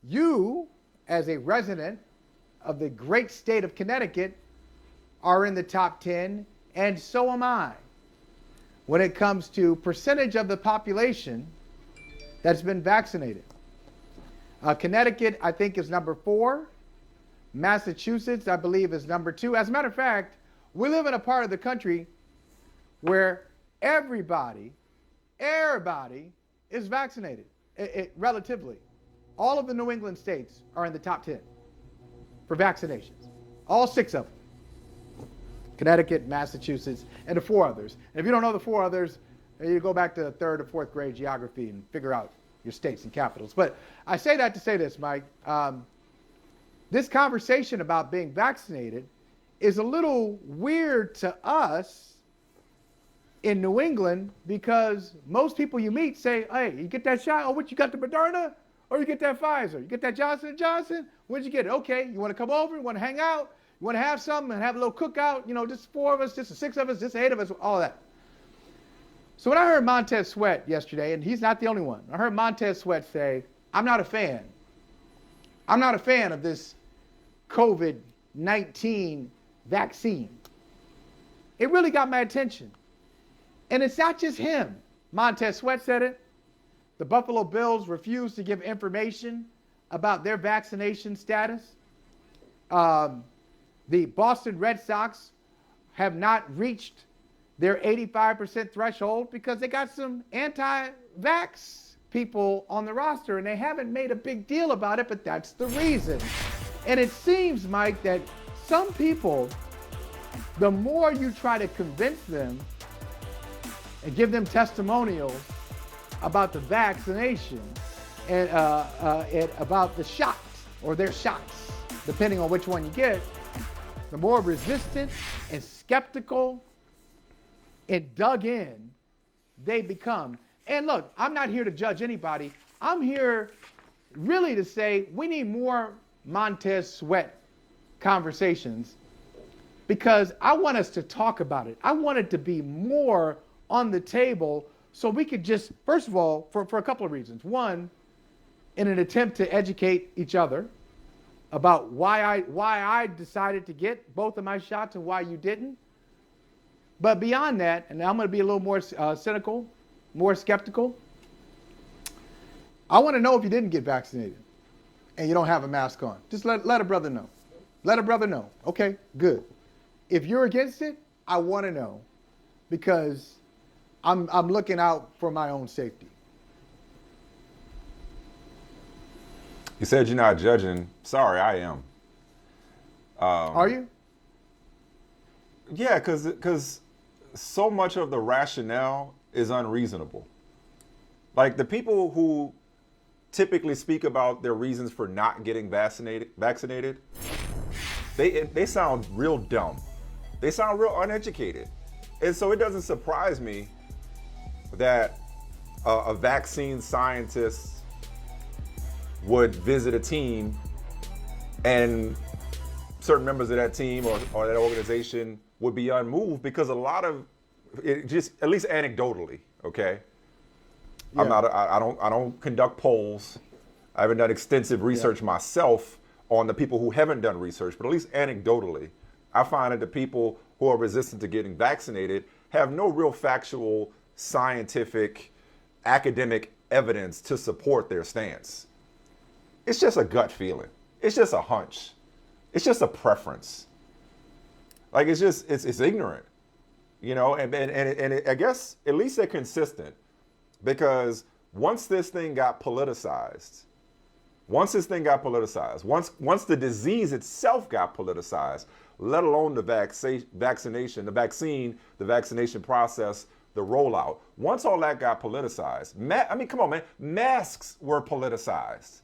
You, as a resident of the great state of Connecticut, are in the top 10, and so am I, when it comes to percentage of the population that's been vaccinated. Connecticut, I think, is number 4. Massachusetts, I believe, is number 2. As a matter of fact, we live in a part of the country where everybody is vaccinated, relatively. All of the New England states are in the top 10 for vaccinations. All 6 of them. Connecticut, Massachusetts, and the 4 others. And if you don't know the 4 others, you go back to 3rd or 4th grade geography and figure out your states and capitals. But I say that to say this, Mike. This conversation about being vaccinated is a little weird to us in New England because most people you meet say, hey, you get that shot? Oh, what, you got the Moderna? Or you get that Pfizer? You get that Johnson & Johnson? When'd you get it? Okay, you want to come over? You want to hang out? You want to have something and have a little cookout? You know, just 4 of us, just 6 of us, just 8 of us, all that. So when I heard Montez Sweat yesterday, and he's not the only one, I heard Montez Sweat say, I'm not a fan. I'm not a fan of this COVID-19 vaccine. It really got my attention. And it's not just him. Montez Sweat said it. The Buffalo Bills refused to give information about their vaccination status. The Boston Red Sox have not reached their 85% threshold because they got some anti-vax people on the roster and they haven't made a big deal about it, but that's the reason. And it seems, Mike, that some people, the more you try to convince them and give them testimonials about the vaccination and about the shots or their shots, depending on which one you get, the more resistant and skeptical and dug in they become. And look, I'm not here to judge anybody. I'm here really to say we need more Montez Sweat conversations because I want us to talk about it. I want it to be more on the table so we could just, first of all, for a couple of reasons. One, in an attempt to educate each other about why I decided to get both of my shots and why you didn't. But beyond that, and I'm going to be a little more cynical, more skeptical, I want to know if you didn't get vaccinated and you don't have a mask on. Just let a brother know. Let a brother know. Okay, good. If you're against it, I want to know because I'm looking out for my own safety. You said you're not judging. Sorry, I am. Are you? Yeah, because so much of the rationale is unreasonable. Like the people who typically speak about their reasons for not getting vaccinated, they sound real dumb. They sound real uneducated. And so it doesn't surprise me that a vaccine scientist would visit a team and certain members of that team or that organization would be unmoved because a lot of it, just at least anecdotally, okay? Yeah. I don't conduct polls. I haven't done extensive research myself on the people who haven't done research, but at least anecdotally, I find that the people who are resistant to getting vaccinated have no real factual, scientific, academic evidence to support their stance. It's just a gut feeling. It's just a hunch. It's just a preference. Like it's ignorant, you know. And I guess at least they're consistent because once this thing got politicized, once the disease itself got politicized, let alone the vaccination process, the rollout. Once all that got politicized, come on, man, masks were politicized.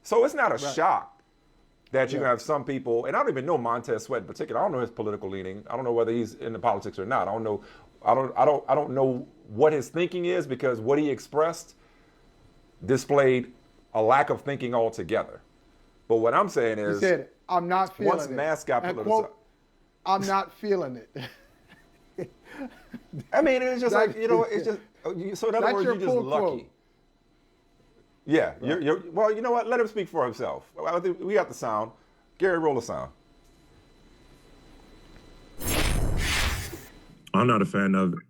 So it's not a shock that you have some people, and I don't even know Montez Sweat in particular. I don't know his political leaning. I don't know whether he's into politics or not. I don't know what his thinking is because what he expressed displayed a lack of thinking altogether. But what I'm saying is, he said, "I'm not feeling once it." masks got politicized, quote, "I'm not feeling it." I mean, it's just like, you know, it's just, so in other words, you're just lucky. Quote. Yeah, well, you know what? Let him speak for himself. I think we got the sound. Gary, roll the sound. I'm not a fan of it.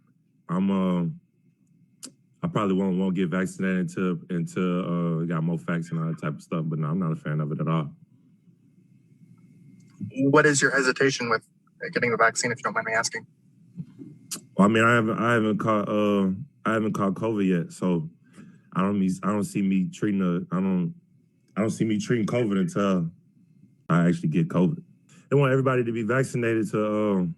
I probably won't get vaccinated until we got more facts and all that type of stuff. But no, I'm not a fan of it at all. What is your hesitation with getting the vaccine, if you don't mind me asking? Well, I mean, I haven't caught COVID yet, so I don't see me treating COVID until I actually get COVID. They want everybody to be vaccinated to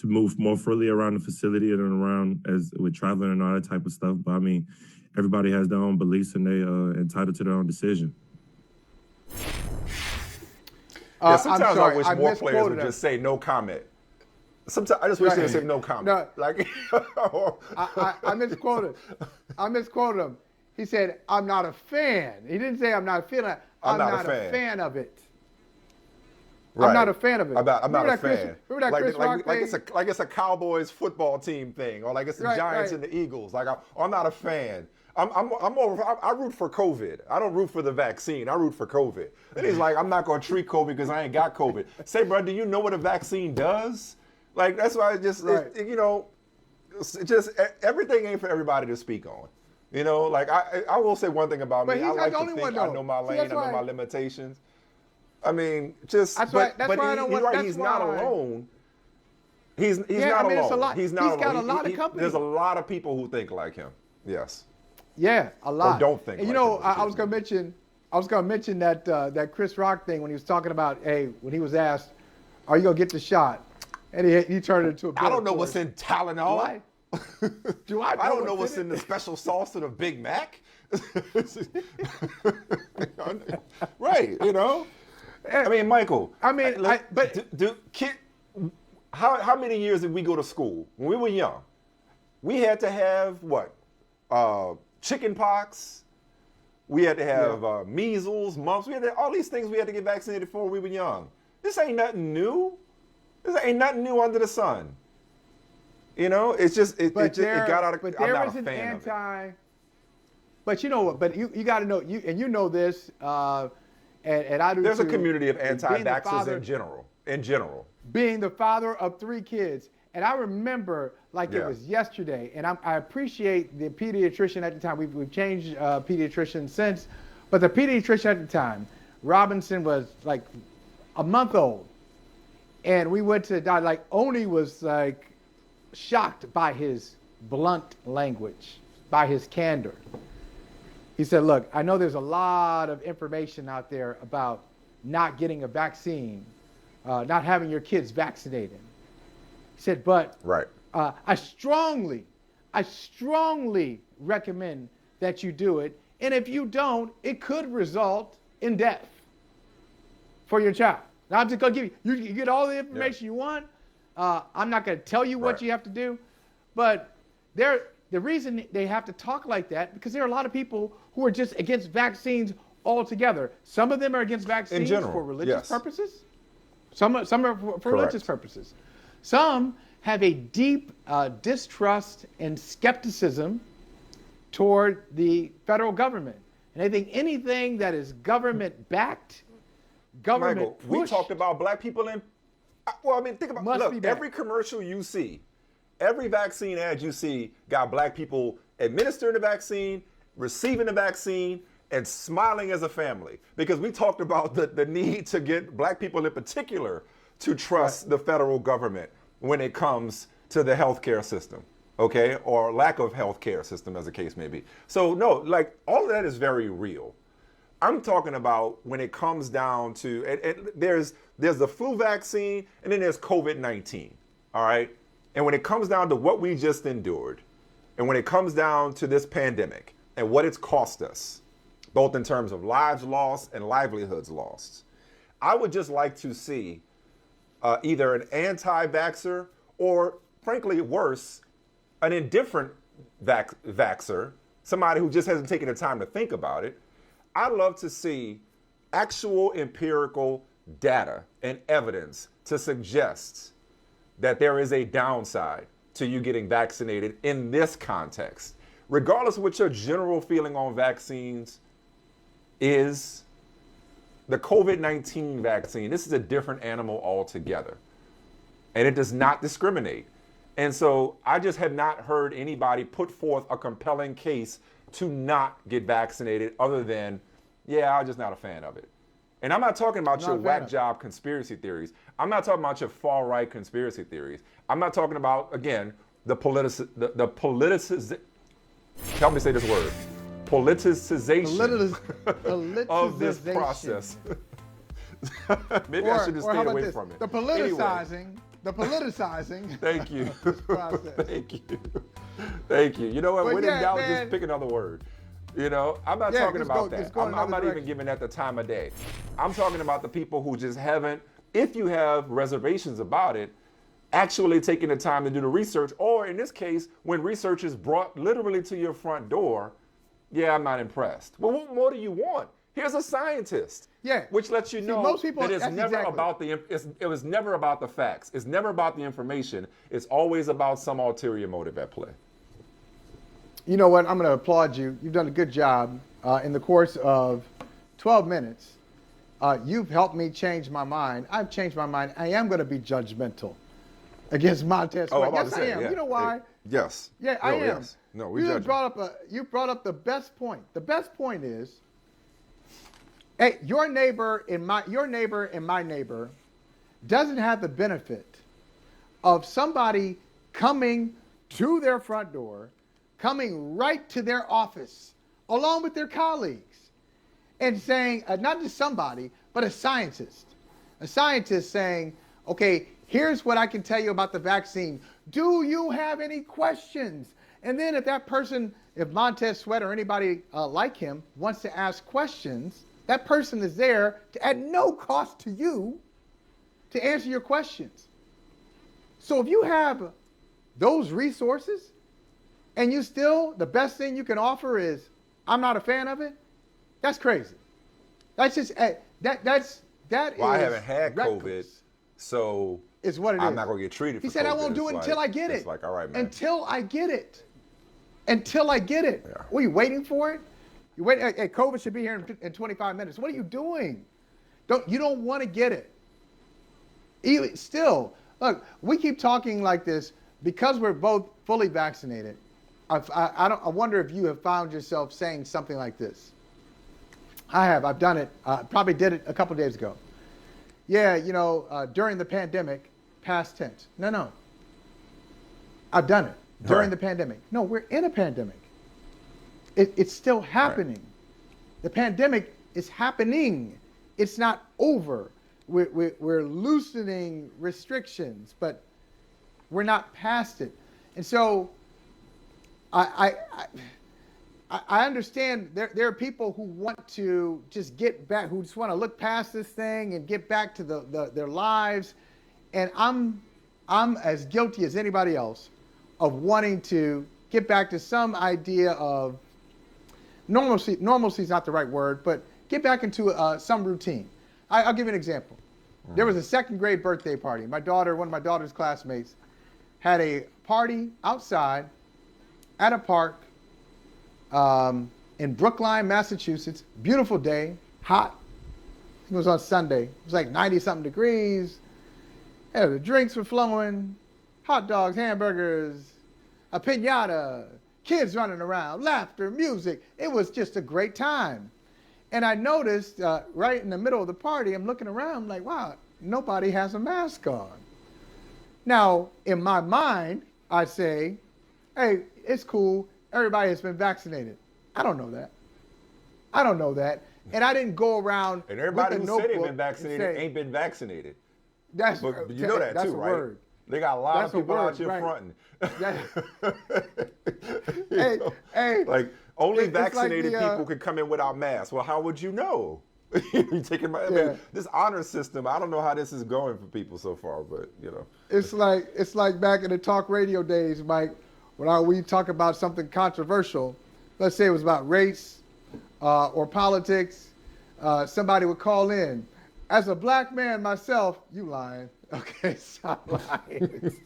move more freely around the facility and around as with traveling and all that type of stuff. But I mean, everybody has their own beliefs and they entitled to their own decision. Yeah, sometimes I wish more players would just say no comment. Sometimes I just wish they would say no comment. No, like I misquoted. I misquoted him. He said, "I'm not a fan." He didn't say, "I'm not a fan." I'm not a fan of it. Right. I'm not a fan of it. I'm not a fan. Remember that Chris Rock thing? Like it's a Cowboys football team thing, or like it's the Giants and the Eagles. Like I'm not a fan. I root for COVID. I don't root for the vaccine. I root for COVID. And he's like, I'm not going to treat COVID because I ain't got COVID. Say, bro, do you know what a vaccine does? Like that's why everything ain't for everybody to speak on. You know, like I will say one thing about me. I like to think I know my lane. I know my limitations. I mean, just he's not alone. He's not alone. He's not alone. Got a lot of company. There's a lot of people who think like him. Yes. Yeah, a lot. Or don't think. And like you know, him, I was going to mention that Chris Rock thing when he was talking about, when he was asked, "Are you going to get the shot?" And he turned it into a. I don't know what's in Tylenol. I don't know what's in the special sauce of the Big Mac. Right, you know. I mean, Michael. I mean, how many years did we go to school when we were young? We had to have what? Chicken pox. We had to have measles, mumps. We had to, all these things we had to get vaccinated for when we were young. This ain't nothing new. This ain't nothing new under the sun. You know, it's just it got out of. But I'm there not is a an fan of it. But you know what? But you got to know you know this. And I do. There's too, a community of anti-vaxxers in general. Being the father of 3 kids, and I remember it was yesterday. And I appreciate the pediatrician at the time. We've changed pediatricians since, but the pediatrician at the time, Robinson, was like a month old, and we went to Oni was shocked by his blunt language, by his candor. He said, "Look, I know there's a lot of information out there about not getting a vaccine, not having your kids vaccinated." He said, "But I strongly recommend that you do it. And if you don't, it could result in death for your child." Now, I'm just going to give you get all the information you want. I'm not going to tell you what you have to do. But the reason they have to talk like that, because there are a lot of people who are just against vaccines altogether. Some of them are against vaccines for religious purposes. Some are for religious purposes. Some have a deep distrust and skepticism toward the federal government. And they think anything that is government-backed, Michael, we talked about black people in. Well, I mean, think about every commercial you see, every vaccine ad you see got black people administering the vaccine, receiving the vaccine, and smiling as a family. Because we talked about the need to get black people in particular to trust the federal government when it comes to the healthcare system, okay? Or lack of healthcare system, as the case may be. So no, all of that is very real. I'm talking about when it comes down to, and there's the flu vaccine and then there's COVID-19, all right? And when it comes down to what we just endured, and when it comes down to this pandemic and what it's cost us, both in terms of lives lost and livelihoods lost, I would just like to see either an anti-vaxxer or, frankly, worse, an indifferent vaxxer, somebody who just hasn't taken the time to think about it. I'd love to see actual empirical data and evidence to suggest that there is a downside to you getting vaccinated in this context. Regardless of what your general feeling on vaccines is the COVID-19 vaccine. This is a different animal altogether, and it does not discriminate. And so I just have not heard anybody put forth a compelling case to not get vaccinated other than, yeah, I'm just not a fan of it. And I'm not talking about your whack job conspiracy theories. I'm not talking about your far right conspiracy theories. I'm not talking about, again, help me say this word, politicization of this process. Maybe I should just stay away from it. The politicizing. The politicizing. Thank you. This process. Thank you. Thank you. You know what? But When in doubt, just pick another word. You know, I'm not talking about that. I'm not even giving that the time of day. I'm talking about the people who just haven't, if you have reservations about it, actually taking the time to do the research, or in this case, when research is brought literally to your front door, yeah, I'm not impressed. Well, what more do you want? Here's a scientist. Yeah. Which lets you know most people, that it was never about the facts. It's never about the information. It's always about some ulterior motive at play. You know what? I'm going to applaud you. You've done a good job in the course of 12 minutes. You've helped me change my mind. I've changed my mind. I am going to be judgmental against Montez Sweat. Yes, I am. Yeah. You know why? Yes. Yeah, I am. Yes. No, we you judge. You brought up the best point. The best point is, hey, your neighbor and my neighbor doesn't have the benefit of somebody coming to their front door, coming right to their office, along with their colleagues, and saying, not just somebody, but a scientist saying, okay, here's what I can tell you about the vaccine. Do you have any questions? And then if that person, if Montez Sweat or anybody like him wants to ask questions, that person is there at no cost to you to answer your questions. So if you have those resources and you still, the best thing you can offer is, I'm not a fan of it, that's crazy. That's just, that is. Well, I haven't had reckless. COVID, so is what it I'm is. not going to get treated for He said, COVID. I won't do it until I get it. It's like, all right, man. Until I get it. Until I get it. Yeah. What are you waiting for it? You wait. Hey, COVID should be here in 25 minutes. What are you doing? You don't want to get it. Still, look, we keep talking like this because we're both fully vaccinated. I wonder if you have found yourself saying something like this. I have. I've done it. Probably did it a couple days ago. Yeah, during the pandemic, past tense. No. I've done it during the pandemic. No, we're in a pandemic. It's still happening. Right. The pandemic is happening. It's not over. We're loosening restrictions, but we're not past it. And so I understand there are people who want to just get back, who just want to look past this thing and get back to their lives. And I'm as guilty as anybody else of wanting to get back to some idea of normalcy. Normalcy is not the right word, but get back into some routine. I'll give you an example. Mm-hmm. There was a second grade birthday party. One of my daughter's classmates had a party outside at a park in Brookline, Massachusetts. Beautiful day, hot. It was on Sunday. It was like 90-something degrees. Yeah, the drinks were flowing, hot dogs, hamburgers, a piñata, kids running around, laughter, music. It was just a great time. And I noticed right in the middle of the party, I'm looking around, I'm like, wow, nobody has a mask on. Now, in my mind, I say, hey, it's cool. Everybody has been vaccinated. I don't know that. And I didn't go around. And everybody who said they've been vaccinated ain't been vaccinated. But you know that too, right? Word. They got a lot of people out here fronting. Hey, like only vaccinated people can come in without masks. Well, how would you know? You taking this honor system. I don't know how this is going for people so far, but it's like back in the talk radio days, Mike, when we talk about something controversial. Let's say it was about race or politics. Somebody would call in. As a black man myself, you lying. Okay, stop lying.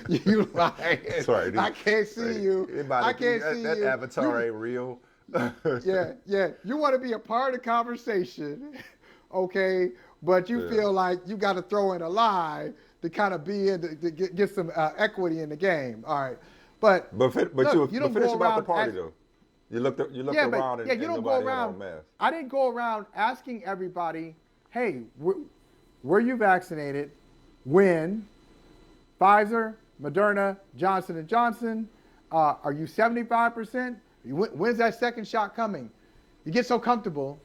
You lying. Sorry, dude. I can't see you. I can't see you. That avatar ain't real. Yeah. You want to be a part of the conversation, okay? But you feel like you got to throw in a lie to kind of be in to get some equity in the game. All right, but But look, you don't finish go about the around. party though. You looked around and You don't go nobody had on around. masks. I didn't go around asking everybody, "Hey, were you vaccinated? When? Pfizer, Moderna, Johnson and Johnson? Are you 75%? When's that second shot coming?" You get so comfortable,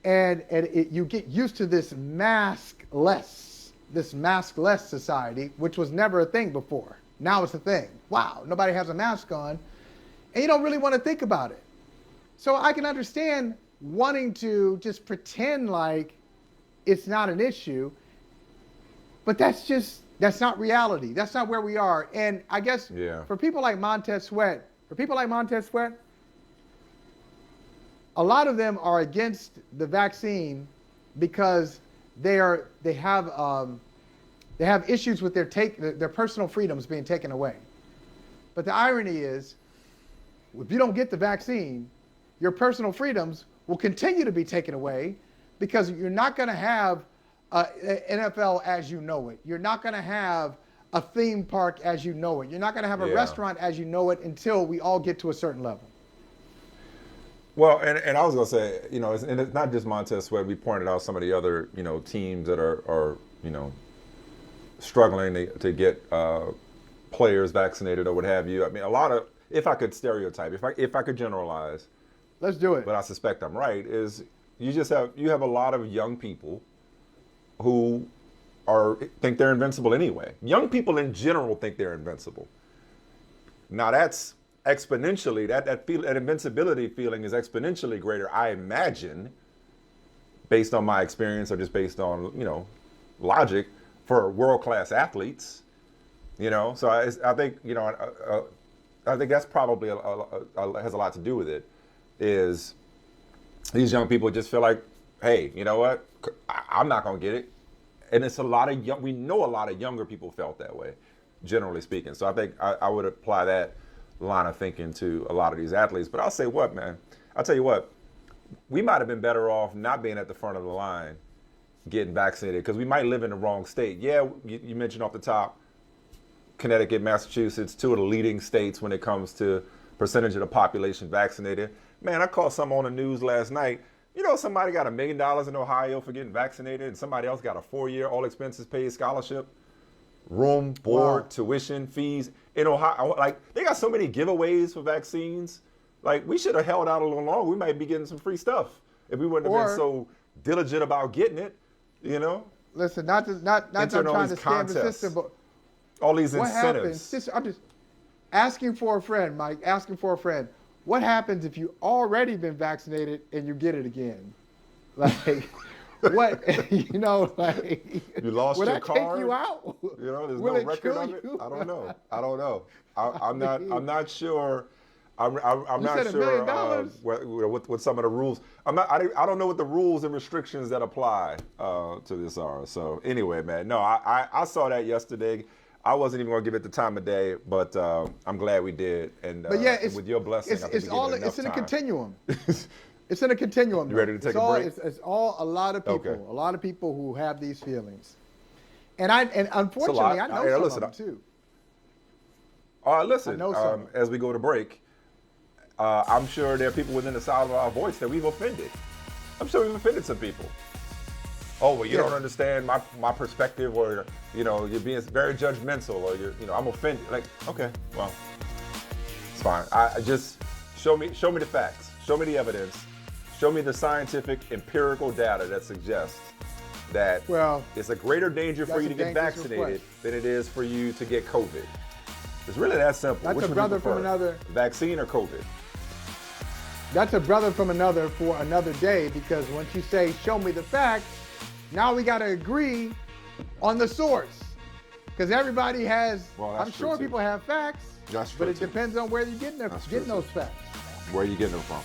and you get used to this maskless society, which was never a thing before. Now it's a thing. Wow, nobody has a mask on, and you don't really want to think about it. So I can understand wanting to just pretend like it's not an issue, but that's not reality. That's not where we are. And I guess for people like Montez Sweat, a lot of them are against the vaccine because they have issues with their personal freedoms being taken away. But the irony is, if you don't get the vaccine, your personal freedoms will continue to be taken away because you're not going to have NFL as you know it. You're not going to have a theme park as you know it. You're not going to have a restaurant as you know it until we all get to a certain level. Well, and I was going to say, and it's not just Montez Sweat. We pointed out some of the other, teams that are struggling to get players vaccinated or what have you. I mean, a lot of, if I could stereotype, if I could generalize, let's do it. But I suspect I'm right. Is you have a lot of young people who think they're invincible anyway. Young people in general think they're invincible. Now that's exponentially that invincibility feeling is exponentially greater, I imagine, based on my experience or just based on logic for world-class athletes. So I think I think that's probably has a lot to do with it. Is these young people just feel like, hey, you know what? I'm not gonna get it, and it's a lot of we know a lot of younger people felt that way, generally speaking. So I think I would apply that line of thinking to a lot of these athletes. But I'll say what, man. I'll tell you what. We might have been better off not being at the front of the line, getting vaccinated, because we might live in the wrong state. Yeah, you mentioned off the top, Connecticut, Massachusetts, two of the leading states when it comes to percentage of the population vaccinated. Man, I caught some on the news last night. Somebody got $1 million in Ohio for getting vaccinated, and somebody else got a 4-year all expenses paid scholarship, room, board, tuition, fees in Ohio. Like, they got so many giveaways for vaccines. Like, we should have held out a little longer. We might be getting some free stuff if we wouldn't have been so diligent about getting it. Listen, not trying to scam the system, but all these incentives. I'm just asking for a friend, Mike. Asking for a friend. What happens if you already been vaccinated and you get it again? Like, what? You lost will your that card. Take you out? There's will no it record kill of it. you? I don't know. I'm not sure. I'm you not said sure $1 million? What some of the rules. I don't know what the rules and restrictions that apply to this are. So anyway, man, no, I saw that yesterday. I wasn't even going to give it the time of day, but I'm glad we did. And but yeah, with your blessing, I think it's in a continuum. It's in a continuum. You ready to take a break? It's all a lot of people. Okay. A lot of people who have these feelings, and unfortunately I know some of them too. All right, listen. As we go to break, I'm sure there are people within the sound of our voice that we've offended. I'm sure we've offended some people. Oh, well, you don't understand my perspective, or you're being very judgmental, or I'm offended. Like, okay, well, it's fine. I just show me the facts, show me the evidence, show me the scientific empirical data that suggests that it's a greater danger for you to get vaccinated than it is for you to get COVID. It's really that simple. That's Which a brother from another vaccine or COVID. That's a brother from another for another day, because once you say show me the facts, now we got to agree on the source, because everybody has. I'm sure people have facts, but it depends on where you're getting those facts. Where are you getting them from?